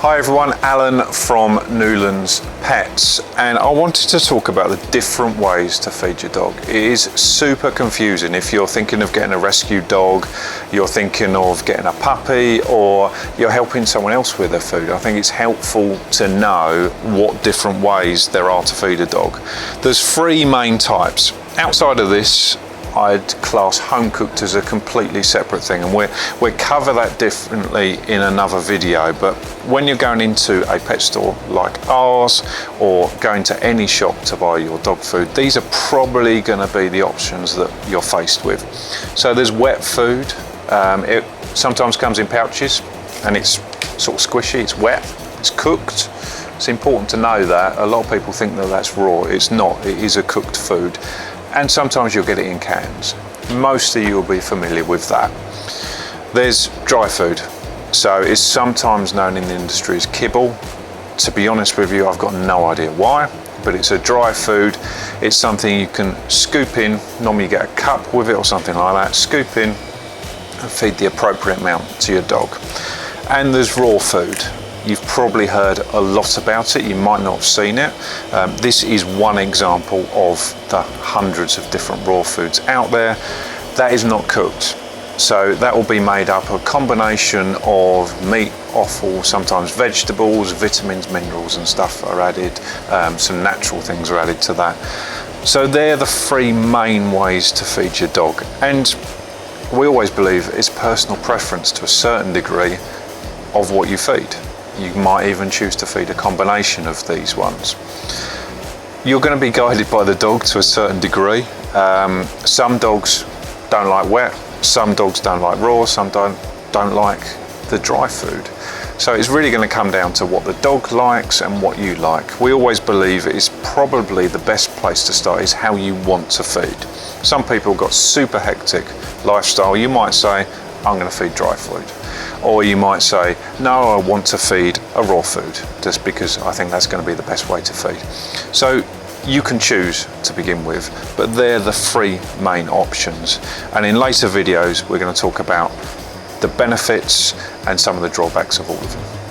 Hi everyone, Alan from Newlands Pets, and I wanted to talk about the different ways to feed your dog. It is super confusing if you're thinking of getting a rescue dog, you're thinking of getting a puppy, or you're helping someone else with their food. I think it's helpful to know what different ways there are to feed a dog. There's three main types. Outside of this, I'd class home cooked as a completely separate thing, and we'll cover that differently in another video. But when you're going into a pet store like ours or going to any shop to buy your dog food, these are probably going to be the options that you're faced with. So there's wet food. It sometimes comes in pouches and it's sort of squishy, it's wet, it's cooked. It's important to know that. A lot of people think that that's raw. It's not, it is a cooked food. And sometimes you'll get it in cans. Most of you will be familiar with that. There's dry food. So it's sometimes known in the industry as kibble. To be honest with you, I've got no idea why, but it's a dry food. It's something you can scoop in. Normally you get a cup with it or something like that. Scoop in and feed the appropriate amount to your dog. And there's raw food. You've probably heard a lot about it, you might not have seen it. This is one example of the hundreds of different raw foods out there. That is not cooked. So that will be made up of a combination of meat, offal, sometimes vegetables, vitamins, minerals and stuff are added. Some natural things are added to that. So they're the three main ways to feed your dog. And we always believe it's personal preference to a certain degree of what you feed. You might even choose to feed a combination of these ones. You're going to be guided by the dog to a certain degree. Some dogs don't like wet, some dogs don't like raw, some don't like the dry food. So it's really going to come down to what the dog likes and what you like. We always believe it's probably the best place to start is how you want to feed. Some people have got super hectic lifestyle. You might say, I'm going to feed dry food. Or you might say, no, I want to feed a raw food, just because I think that's going to be the best way to feed. So you can choose to begin with, but they're the three main options. And in later videos, we're going to talk about the benefits and some of the drawbacks of all of them.